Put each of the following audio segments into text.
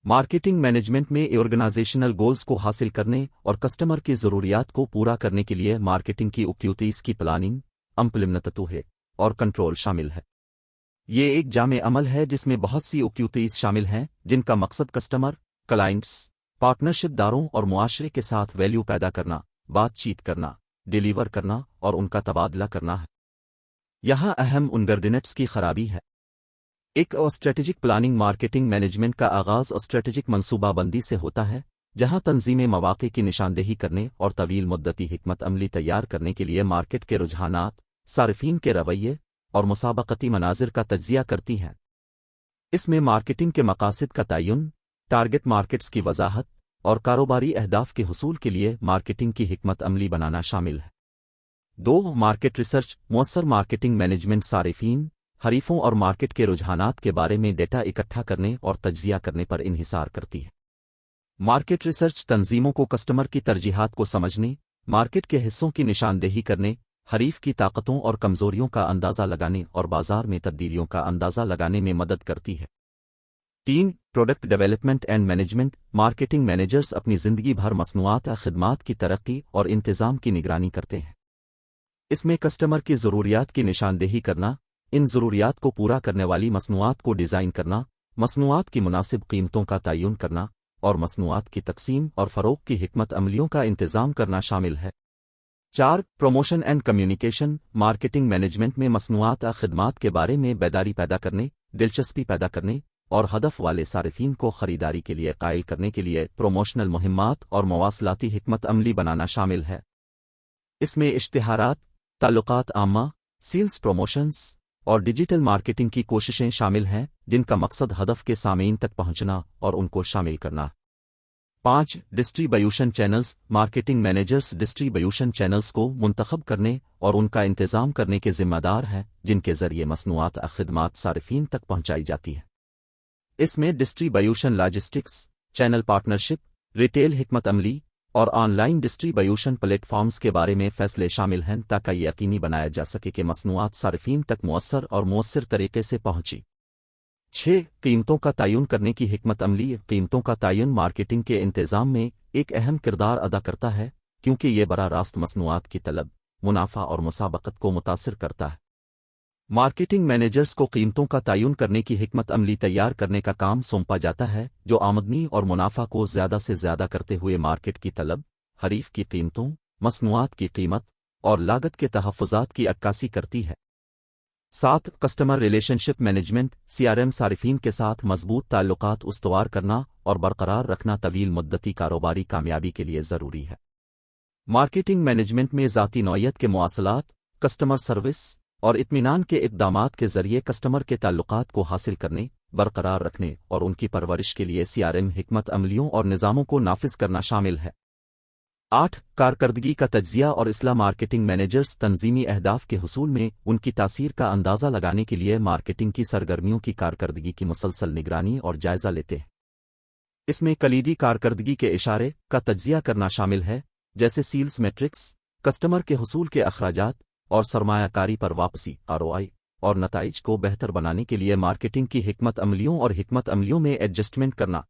Marketing management में organizational goals को हासिल करने और कस्टमर की ज़रूरियात को पूरा करने के लिए मार्केटिंग की एक्टिविटीज़ की प्लानिंग, इम्प्लीमेंटेशन है और कंट्रोल शामिल है। ये एक जामे अमल है जिसमें बहुत सी एक्टिविटीज़ शामिल हैं जिनका मकसद कस्टमर, क्लाइंट्स, पार्टनरशिपदारों और मुआशरे के साथ वैल्यू पैदा करना, बातचीत करना, डिलीवर करना और उनका तबादला करना है। यहाँ अहम इंग्रेडिएंट्स की खराबी है। एक स्ट्रेटेजिक प्लानिंग मार्केटिंग मैनेजमेंट का आगाज़ स्ट्रेटेजिक मनसूबाबंदी से होता है, जहां तंजीमें मौक़े की निशानदेही करने और तवील मुद्दती हिकमत अमली तैयार करने के लिए मार्केट के रुझानात, सारिफीन के रवैये और मुसाबकती मनाजिर का तज्जिया करती हैं। इसमें मार्केटिंग के मकासद का तयन, टारगेट मार्केट्स की वजाहत और कारोबारी अहदाफ के हुसूल के लिए मार्केटिंग की हिकमत अमली बनाना शामिल है। 2. मार्केट रिसर्च मुअस्सर मार्केटिंग मैनेजमेंट सारिफीन, हरीफों और मार्केट के रुझानात के बारे में डेटा इकट्ठा करने और तज्जिया करने पर इन्हिसार करती है। मार्केट रिसर्च तंजीमों को कस्टमर की तरजीहात को समझने, मार्केट के हिस्सों की निशानदेही करने, हरीफ की ताकतों और कमजोरियों का अंदाज़ा लगाने और बाजार में तब्दीलियों का अंदाज़ा लगाने में मदद करती है। 3. Product development and management marketing managers अपनी ज़िंदगी भर मसनूआत या खिदमात की तरक्की और इंतज़ाम की निगरानी करते हैं। इसमें कस्टमर की ज़रूरियात की निशानदेही करना, इन ज़रूरियात को पूरा करने वाली मसनूआत को डिज़ाइन करना, मसनूआत की मुनासिब कीमतों का तयन करना और मसनूआत की तकसीम और फ़रोग़ की हिकमत अमलियों का इंतज़ाम करना शामिल है। 4. Promotion and communication marketing management में मसनूआत या खिदमात के बारे में बेदारी पैदा करने, दिलचस्पी पैदा करने और हदफ वाले सारिफीन को ख़रीदारी के लिए कायल करने के लिए प्रोमोशनल मुहिम्मात और मवासलाती हिकमत अमली बनाना शामिल है। इसमें इश्तिहारात, ताल्लुकात आम्मा, सेल्स प्रमोशंस और डिजिटल मार्केटिंग की कोशिशें शामिल हैं जिनका मकसद हदफ के सामीन तक पहुंचना और उनको शामिल करना। 5. Distribution channels marketing managers distribution channels को मुंतखब करने और उनका इंतज़ाम करने के ज़िम्मेदार हैं जिनके ज़रिए मसनूआत और ख़िदमात सारिफीन तक पहुंचाई जाती है। इसमें distribution logistics, channel partnership, retail हिकमत अमली और ऑनलाइन डिस्ट्रीब्यूशन प्लेटफॉर्म्स के बारे में फ़ैसले शामिल हैं ताकि यकीनी बनाया जा सके कि मसनूआत सारिफीन तक मुअस्सर और मुअस्सिर तरीके से पहुंची। 6. कीमतों का तयन करने की हिकमत अमली कीमतों का तयन मार्केटिंग के इंतज़ाम में एक अहम किरदार अदा करता है क्योंकि ये बराह रास्त मसनूआत की तलब, मुनाफा और मुसाबकत को मुतासिर करता है। मार्केटिंग मैनेजर्स को कीमतों का तयन करने की हिकमत अमली तैयार करने का काम सौंपा जाता है जो आमदनी और मुनाफा को ज़्यादा से ज़्यादा करते हुए मार्केट की तलब, हरीफ की कीमतों, मसनूआत की कीमत और लागत के तहफ़्फ़ुज़ात की अक्कासी करती है। 7. कस्टमर रिलेशनशिप मैनेजमेंट CRM सारिफीन के साथ मजबूत ताल्लुकात उस्तवार करना और बरकरार रखना तवील मुद्दती कारोबारी कामयाबी के लिए ज़रूरी है। मार्केटिंग मैनेजमेंट में ज़ाती नौइयत के मवासलात, कस्टमर सर्विस और इत्मीनान के इक़दामात के ज़रिए कस्टमर के ताल्लुकात को हासिल करने, बरकरार रखने और उनकी परवरिश के लिए CRM हिकमत अमलियों और निज़ामों को नाफिज करना शामिल है। 8. कारकर्दगी का तज्जिया और इसला मार्केटिंग मैनेजर्स तंजीमी अहदाफ के हुसूल में उनकी तासीर का अंदाज़ा लगाने के लिए मार्केटिंग की सरगर्मियों की कारकर्दगी की मुसलसल निगरानी और जायज़ा लेते हैं। इसमें कलीदी कारकर्दगी के इशारे का तज्जिया करना शामिल है, जैसे सील्स मैट्रिक्स, कस्टमर के हुसूल के अखराजात और सरमायाकारी पर वापसी ROI और नताइज को बेहतर बनाने के लिए मार्केटिंग की हिकमत अमलियों और हिकमत अमलियों में एडजस्टमेंट करना।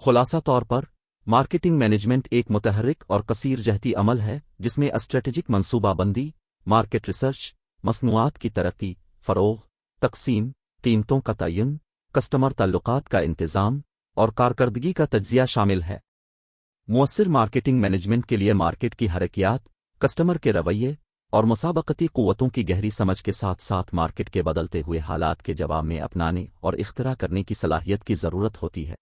खुलासा तौर पर मार्केटिंग मैनेजमेंट एक मुतहर्रिक और कसीर जहती अमल है जिसमें स्ट्रेटेजिक मनसूबाबंदी, मार्केट रिसर्च, मसनूआत की तरक्की, फ़रोग़, तकसीम, कीमतों का तयन, कस्टमर ताल्लुकात का इंतज़ाम और कारकर्दगी का तज्जिया शामिल है। मुअस्सिर मार्केटिंग मैनेजमेंट के लिए मार्केट की हरकियात, कस्टमर के रवैये और मुसाबकती क़ुव्वतों की गहरी समझ के साथ साथ मार्केट के बदलते हुए हालात के जवाब में अपनाने और इख्तिरा करने की सलाहियत की ज़रूरत होती है।